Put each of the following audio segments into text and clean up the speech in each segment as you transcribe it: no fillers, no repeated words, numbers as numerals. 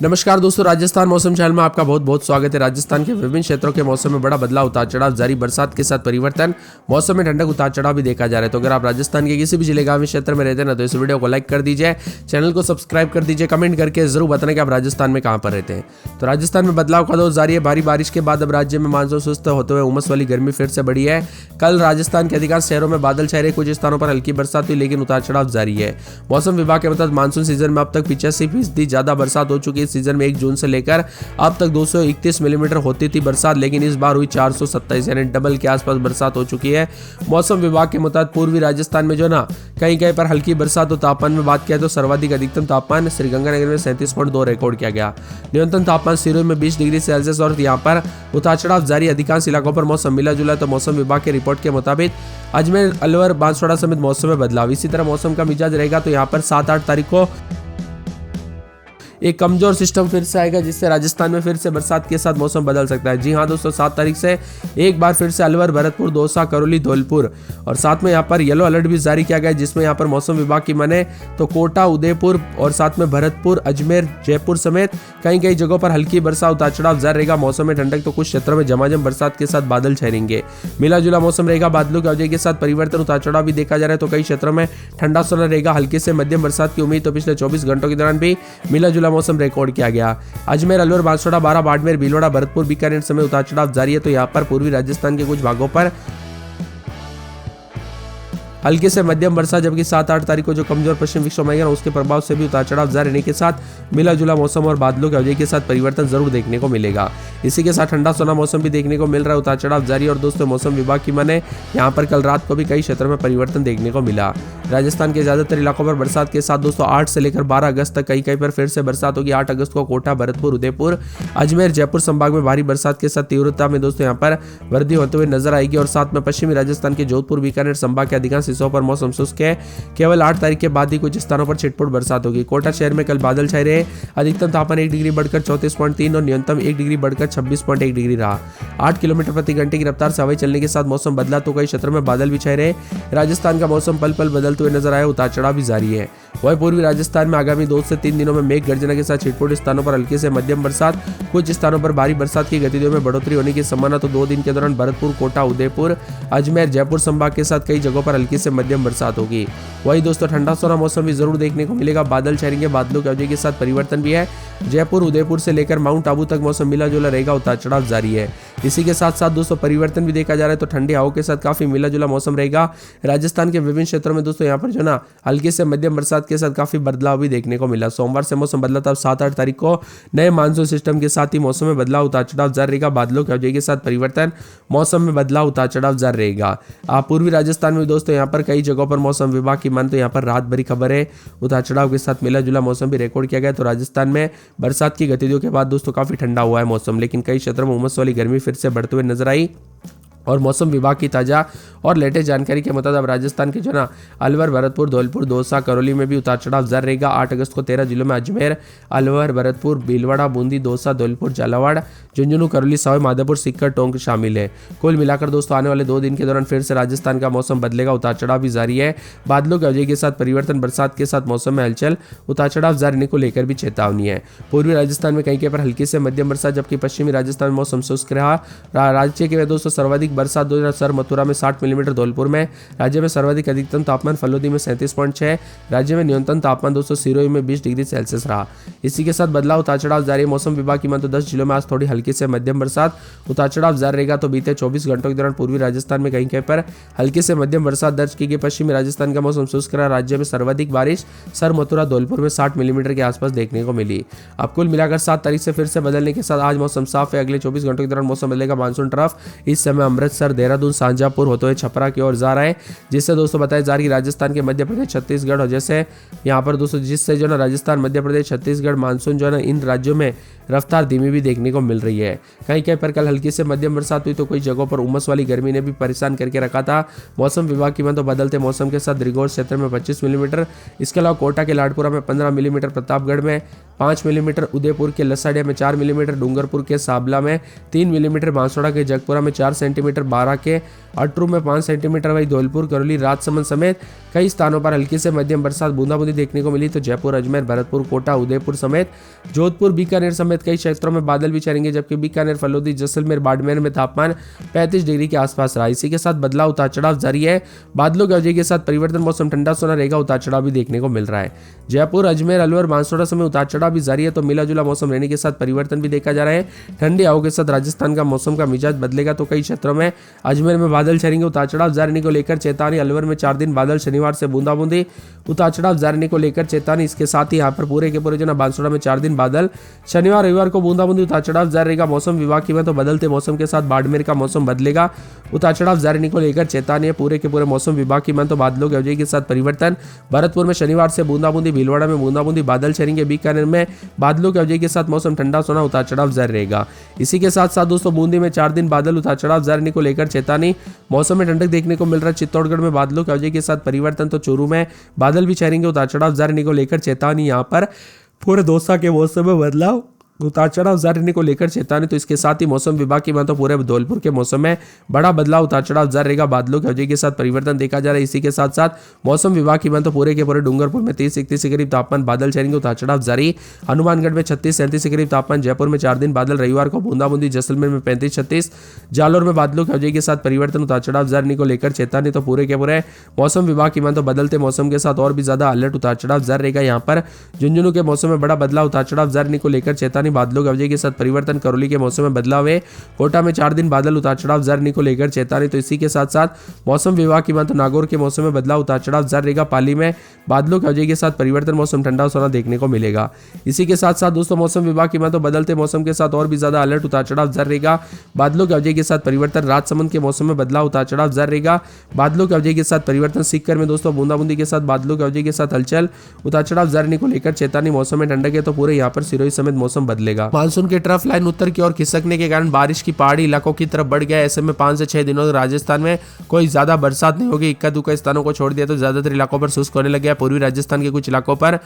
नमस्कार दोस्तों, राजस्थान मौसम चैनल में आपका बहुत बहुत स्वागत है। राजस्थान के विभिन्न क्षेत्रों के मौसम में बड़ा बदलाव, उतार चढ़ाव जारी, बरसात के साथ परिवर्तन, मौसम में ठंडक, उतार चढ़ाव भी देखा जा रहा है। तो अगर आप राजस्थान के किसी भी जिले गांव क्षेत्र में रहते हैं ना, तो इस वीडियो को लाइक कर दीजिए, चैनल को सब्सक्राइब कर दीजिए, कमेंट करके जरूर बताना कि आप राजस्थान में कहाँ पर रहते हैं। तो राजस्थान में बदलाव का दौर जारी है। भारी बारिश के बाद अब राज्य में मानसून सुस्त होते हुए उमस वाली गर्मी फिर से बढ़ी है। कल राजस्थान के अधिकांश शहरों में बादल छाए रहे, कुछ स्थानों पर हल्की बरसात हुई, लेकिन उतार चढ़ाव जारी है। मौसम विभाग के मुताबिक मानसून सीजन में अब तक 85% ज्यादा बरसात हो चुकी है। इस सीजन में 1 जून से लेकर अब तक 231 मिलीमीटर होती थी बरसात, लेकिन इस बार हुई 427 यानी डबल के आसपास बरसात हो चुकी है। मौसम विभाग के मुताबिक पूर्वी राजस्थान में जो ना कहीं कहीं पर हल्की बरसात हो। तापमान में बात किया तो सर्वाधिक अधिकतम तापमान श्रीगंगानगर में 37.2 रिकॉर्ड किया गया। न्यूनतम तापमान सिरोही में 20 डिग्री सेल्सियस और यहाँ पर उतार चढ़ाव जारी। अधिकांश इलाकों पर मौसम मिला जुला। तो मौसम विभाग की रिपोर्ट के मुताबिक अजमेर, अलवर, बांसवाड़ा समेत मौसम में बदलाव। इसी तरह मौसम का मिजाज रहेगा। तो यहाँ पर 7-8 तारीख को एक कमजोर सिस्टम फिर से आएगा, जिससे राजस्थान में फिर से बरसात के साथ मौसम बदल सकता है। जी हां दोस्तों, 7 तारीख से एक बार फिर से अलवर, भरतपुर, दौसा, करौली, धौलपुर और साथ में यहाँ पर येलो अलर्ट भी जारी किया गया है, जिसमें यहाँ पर मौसम विभाग की माने तो कोटा, उदयपुर और साथ में भरतपुर, अजमेर, जयपुर समेत कई कई जगहों पर हल्की बरसात, उतार चढ़ाव जारी रहेगा। मौसम में ठंडक, तो कुछ क्षेत्रों में झमाझम बरसात के साथ बादल छाएंगे। मिला जुला मौसम रहेगा। बादलों की अवधि के साथ परिवर्तन, उतार चढ़ाव भी देखा जा रहा है। तो कई क्षेत्रों में ठंडा सोना रहेगा। हल्की से मध्यम बरसात की उम्मीद। तो पिछले 24 घंटों के दौरान भी मिला जुला मौसम रिकॉर्ड किया गया। अजमेर, अलवर, बांसवाड़ा, बारां, बाड़मेर, भीलवाड़ा, भरतपुर, बीकानेर समेत उतार चढ़ाव जारी है। तो यहाँ पर पूर्वी राजस्थान के कुछ भागों पर हल्के से मध्यम बरसात, जबकि 7-8 तारीख को जो कमजोर पश्चिम विक्षोभ आएगा उसके प्रभाव से भी उतार चढ़ाव जारी रहने के साथ मिला जुला मौसम और बादलों की अवधि के साथ परिवर्तन जरूर देखने को मिलेगा। इसी के साथ ठंडा सोना मौसम भी देखने को मिल रहा है। उतार चढ़ाव जारी। और दोस्तों, मौसम विभाग की माने यहाँ पर कल रात को भी कई क्षेत्रों में परिवर्तन देखने को मिला। राजस्थान के ज्यादातर इलाकों पर बरसात के साथ दोस्तों 8 से लेकर 12 अगस्त तक कई कई पर फिर से बरसात होगी। 8 अगस्त को कोटा, भरतपुर, उदयपुर, अजमेर, जयपुर संभाग में भारी बरसात के साथ तीव्रता में दोस्तों यहाँ पर वृद्धि होते हुए नजर आएगी। और साथ में पश्चिमी राजस्थान के जोधपुर, बीकानेर संभाग के अधिकांश हिस्सों पर मौसम शुष्क है। केवल 8 तारीख के बाद ही कुछ स्थानों पर छिटपुट बरसात होगी। कोटा शहर में कल बादल छाए रहे। अधिकतम तापमान 1 डिग्री बढ़कर 34.3 और न्यूनतम 1 डिग्री बढ़कर 26.1 डिग्री रहा। 8 किलोमीटर प्रति घंटे की रफ्तार से हवाई चलने के साथ मौसम बदला। तो कई क्षेत्रों में बादल भी छाए रहे। राजस्थान का मौसम पल पल बदलते हुए नजर आया। उतार चढ़ाव भी जारी है। वही पूर्वी राजस्थान में आगामी 2 से 3 दिनों में मेघ गर्जना के साथ छिटपुट स्थानों पर हल्की से मध्यम बरसात, कुछ स्थानों पर भारी बरसात की गतिविधियों में बढ़ोतरी होने की संभावना। तो 2 दिन के दौरान भरतपुर, कोटा, उदयपुर, अजमेर, जयपुर संभाग के साथ कई जगहों पर हल्की से मध्यम बरसात होगी। वही दोस्तों, ठंडा सोना मौसम भी जरूर देखने को मिलेगा। बादल छाएंगे। बादलों की अवधि के साथ परिवर्तन भी है। जयपुर, उदयपुर से लेकर माउंट आबू तक मौसम मिला जुला रहेगा। उतार चढ़ाव जारी है। इसी के साथ साथ दोस्तों परिवर्तन भी देखा जा रहा है। तो ठंडी हवाओं के साथ काफी मिला जुला मौसम रहेगा। राजस्थान के विभिन्न क्षेत्रों में दोस्तों यहाँ पर जो ना हल्की से मध्यम बरसात के साथ काफी बदलाव भी देखने को मिला। सोमवार से मौसम बदला। तब 7-8 तारीख को नए मानसून सिस्टम के साथ ही मौसम में बदलाव, उतार चढ़ाव जारी रहेगा। बादलों की अवधि के साथ परिवर्तन, मौसम में बदलाव, उतार चढ़ाव जारी रहेगा। पूर्वी राजस्थान में दोस्तों यहाँ पर कई जगहों पर मौसम विभाग की मान तो यहाँ पर राहत भरी खबर है। उतार चढ़ाव के साथ मिला जुला मौसम भी रिकॉर्ड किया गया। तो राजस्थान में बरसात की गतिविधियों के बाद दोस्तों काफी ठंडा हुआ है मौसम, लेकिन कई क्षेत्रों में उमस वाली गर्मी फिर से बढ़ते हुए नजर आई। और मौसम विभाग की ताजा और लेटेस्ट जानकारी के मुताबिक राजस्थान के जो ना अलवर, भरतपुर, धौलपुर, दौसा, करौली में भी उतार चढ़ाव जारी रहेगा। 8 अगस्त को 13 जिलों में अजमेर, अलवर, भरतपुर, भीलवाड़ा, बूंदी, दौसा, धौलपुर, झालावाड़, झुंझुनू, करौली, सवाई माधोपुर, सीकर, टोंक शामिल है। कुल मिलाकर दोस्तों आने वाले 2 दिन के दौरान फिर से राजस्थान का मौसम बदलेगा। उतार चढ़ाव भी जारी है। बादलों की अवधि के साथ परिवर्तन, बरसात के साथ मौसम में हलचल, उतार चढ़ाव जारी रहने को लेकर भी चेतावनी है। पूर्वी राजस्थान में कहीं कहीं पर हल्की से मध्यम बरसात, जबकि पश्चिमी राजस्थान में मौसम शुष्क रहा। राज्य के दोस्तों सर्वाधिक बरसात सर मथुरा में 60 मिलीमीटर, धौलपुर में राज्य में सर्वाधिक अधिकतम तापमान फलोदी में 37.6, राज्य में न्यूनतम तापमान दोस्तों सिरोही में 20 डिग्री सेल्सियस रहा। इसी के साथ बदलाव, उतार चढ़ाव जारी। मौसम विभाग की मान तो 10 जिलों में आज थोड़ी हल्की से मध्यम बरसात, उतार चढ़ाव जारी रहेगा। तो बीते 24 घंटों के दौरान पूर्वी राजस्थान में कहीं कहीं पर हल्की से मध्यम बरसात दर्ज की गई। पश्चिमी राजस्थान का मौसम शुष्क रहा। राज्य में सर्वाधिक बारिश सर मथुरा, धौलपुर में 60 मिलीमीटर के आसपास देखने को मिली। अब कुल मिलाकर 7 तारीख से फिर से बदलने के साथ आज मौसम साफ है। अगले 24 घंटों के दौरान मौसम बदलेगा। मानसून ट्रफ इस समय अमृतसर, देहरादून, शाहजहांपुर होते हुए छपरा की ओर जा रहा है, जिससे दोस्तों बताया जा रहा है कि राजस्थान के मध्य प्रदेश, छत्तीसगढ़ और जैसे यहाँ पर दोस्तों जिससे जो ना राजस्थान, मध्य प्रदेश, छत्तीसगढ़ मानसून जो है ना इन राज्यों में रफ्तार धीमी भी देखने को मिल रही है। कहीं कहीं पर कल हल्की से मध्यम बरसात हुई। तो कई जगहों पर उमस वाली गर्मी ने भी परेशान करके रखा था। मौसम विभाग की मान तो बदलते मौसम के साथ रिगोर क्षेत्र में 25 मिलीमीटर, इसके अलावा कोटा के लाडपुरा में 15 मिलीमीटर, प्रतापगढ़ में 5 मिलीमीटर, उदयपुर के लसाड़िया में 4 मिलीमीटर, डूंगरपुर के साबला में 3 मिलीमीटर, बांसवाड़ा के जगपुरा में 4 सेंटीमीटर, सेंटीमीटर, 12 के अटरू में 5 सेंटीमीटर, वही धौलपुर, करौली, राजसमंद समेत कई स्थानों पर हल्की से मध्यम बरसात बूंदाबूंदी देखने को मिली। तो जयपुर, अजमेर, भरतपुर, कोटा, उदयपुर समेत जोधपुर, बीकानेर समेत कई क्षेत्रों में बादल भी छाएंगे, जबकि बीकानेर, फलोदी, जैसलमेर, बाड़मेर में तापमान 35 डिग्री के आसपास रहा। इसी के साथ बदलाव उतार चढ़ाव जारी है, बादलों की वजह के साथ परिवर्तन, मौसम ठंडा सोना रहेगा, उतार चढ़ाव भी देखने को मिल रहा है। जयपुर, अजमेर, अलवर, बांसवाड़ा समय उतार चढ़ाव भी जारी है, तो मिला जुला मौसम रहने के साथ परिवर्तन भी देखा जा रहा है। ठंडी हवाओं के साथ राजस्थान का मौसम का मिजाज बदलेगा, तो कई क्षेत्रों में अजमेर में बादल छाएंगे, उतार चढ़ाव जारी को लेकर चेतावनी। अलवर में 4 दिन बादल, शनिवार से बूंदाबूंदी, उतार चढ़ाव जारी को लेकर चेतावनी। इसके साथ ही यहाँ पर पूरे के पूरे जो ना बांसवाड़ा में 4 दिन बादल, शनिवार रविवार को बूंदाबूंदी, उतार चढ़ाव जारी रहेगा। मौसम विभाग की में तो बदलते मौसम के साथ बाड़मेर का मौसम बदलेगा, उतार चढ़ाव जारी को लेकर चेतावनी है। पूरे के पूरे मौसम विभाग की में तो बादलों की वजह के साथ परिवर्तन। भरतपुर में शनिवार से बूंदाबूंदी, भीलवाड़ा में बूंदाबूंदी, बादल छाएंगे, बीकानेर में बादलों की वजह के साथ मौसम ठंडा सोना, उतार चढ़ाव जारी रहेगा। इसी के साथ साथ दोस्तों बूंदी में 4 दिन बादल, उतार चढ़ाव जारी को लेकर चेतावनी। मौसम में ठंडक देखने को मिल रहा है। चित्तौड़गढ़ में बादलों की वजह के साथ परिवर्तन, तो चूरू में बादल भी छाएंगे, उतार चढ़ाव जारी को लेकर चेतावनी। यहाँ पर पूरे दोसा के मौसम में बदलाव, उतार चढ़ाव जारी को लेकर चेतावनी। तो इसके साथ ही मौसम विभाग की माने तो पूरे धौलपुर के मौसम में बड़ा बदलाव, उतार चढ़ाव जारी रहेगा, बादलों की वजह के साथ परिवर्तन देखा जा रहा है। इसी के साथ साथ मौसम विभाग की माने तो पूरे के पूरे डूंगरपुर में 30-31 के करीब तापमान, बादल छाएंगे, उतार चढ़ाव जारी। हनुमानगढ़ में 36-37 के करीब तापमान, जयपुर में 4 दिन बादल, रविवार को बूंदाबूंदी, जैसलमेर में 35-36, जालौर में बादलों की वजह के साथ परिवर्तन, उतार चढ़ाव जारी को लेकर चेतावनी। तो पूरे के पूरे मौसम विभाग की माने तो बदलते मौसम के साथ और भी ज्यादा अलर्ट, उतार चढ़ाव जारी रहेगा। यहाँ पर झुंझुनू के मौसम में बड़ा बदलाव, उतार चढ़ाव जारी को लेकर चेतावनी, बादलों की वजह के साथ परिवर्तन। करौली के मौसम में बदलाव है। कोटा में 4 दिन बादल, उतार चढ़ाव जारी को लेकर चेतावनी। तो इसी के साथ साथ मौसम विभाग की माने तो नागौर के मौसम में बदलाव, उतार चढ़ाव जारी रहेगा। पाली में बादलों की वजह के साथ परिवर्तन, मौसम ठंडा सोना देखने को मिलेगा। इसी के साथ साथ दोस्तों मौसम विभाग की माने तो बदलते मौसम के साथ और भी ज्यादा अलर्ट, उतार चढ़ाव जारी रहेगा, बादलों की वजह के साथ परिवर्तन। राजसमंद के मौसम में बदलाव, उतार चढ़ाव जारी रहेगा, बादलों की वजह के साथ परिवर्तन। सीकर में दोस्तों बूंदाबूंदी के साथ बादलों की वजह के साथ हलचल, उतार चढ़ाव जारी को लेकर चेतावनी। मौसम में ठंडक है, तो पूरे यहाँ पर सिरोही समेत मौसम बदलेगा। मानसून के ट्रफ लाइन उत्तर की ओर खिसकने के कारण बारिश की पहाड़ी इलाकों की तरफ बढ़ गया है। ऐसे में 5 से 6 दिनों तक राजस्थान में कोई ज्यादा बरसात नहीं होगी। इक्का दुक्का स्थानों को छोड़ दिया तो ज्यादातर इलाकों पर शुष्क होने लग गया। पूर्वी राजस्थान के कुछ इलाकों पर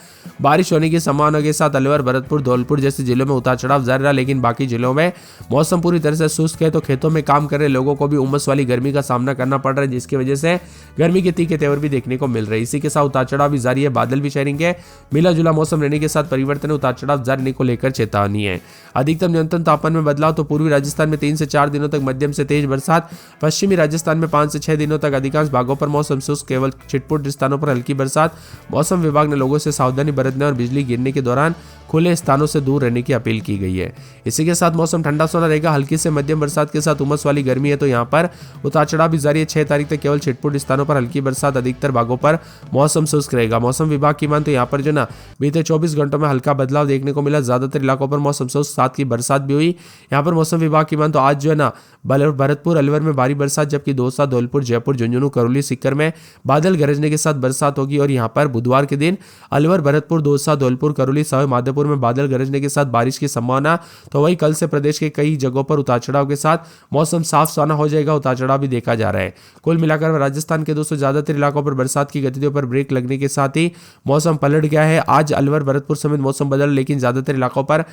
बारिश होने की संभावना के साथ अलवर, भरतपुर, धौलपुर जैसे जिलों में उतार चढ़ाव जारी रहा, लेकिन बाकी जिलों में मौसम पूरी तरह से शुष्क है। तो खेतों में काम कर रहे लोगों को भी उमस वाली गर्मी का सामना करना पड़ रहा है, जिसकी वजह से गर्मी के तीखे तेवर भी देखने को मिल रहे हैं। इसी के साथ उतार चढ़ाव भी जारी है, बादल भी छाएंगे, मिला जुला मौसम रहने के साथ परिवर्तन, उतार चढ़ाव जारी को लेकर चेतावनी है। अधिकतम न्यूनतम तापमान में बदलाव, तो पूर्वी राजस्थान में 3 से 4 दिनों तक मध्यम से तेज बरसात, पश्चिमी राजस्थान में 5 से 6 दिनों तक अधिकांश भागों पर मौसम शुष्क, केवल छिटपुट स्थानों पर हल्की बरसात। मौसम विभाग ने लोगों से सावधानी बरतने और बिजली गिरने के दौरान खुले स्थानों से दूर रहने की अपील की गई है। इसी के साथ मौसम ठंडा सोना रहेगा, हल्की से मध्यम बरसात के साथ उमस वाली गर्मी है। तो यहाँ पर उतार चढ़ाव भी जारी है। 6 तारीख तक केवल छिटपुट स्थानों पर हल्की बरसात, अधिकतर भागों पर मौसम शुष्क रहेगा। मौसम विभाग की मान तो यहाँ पर जो ना बीते 24 घंटों में हल्का बदलाव देखने को मिला, ज्यादातर इलाकों पर मौसम शुष्क, साथ की बरसात भी हुई। यहाँ पर मौसम विभाग की मान तो आज जो है ना भरतपुर, अलवर में भारी बरसात, जबकि दौसा, धौलपुर, जयपुर, झुंझुनू, करौली, सीकर में बादल गरजने के साथ बरसात होगी। और यहाँ पर बुधवार के दिन अलवर, भरतपुर, दौसा, धौलपुर, करौली, सवाई माधोपुर में बादल गरजने के साथ बारिश की संभावना। तो वही कल से प्रदेश के कई जगहों पर उतार चढ़ाव के साथ मौसम साफ सुहाना हो जाएगा, उतार चढ़ाव भी देखा जा रहा है। कुल मिलाकर राजस्थान के दोस्तों ज्यादातर इलाकों पर बरसात की गतिविधियों पर ब्रेक लगने के साथ ही मौसम पलट गया है। आज अलवर, भरतपुर समेत मौसम बदल, लेकिन ज्यादातर इलाकों पर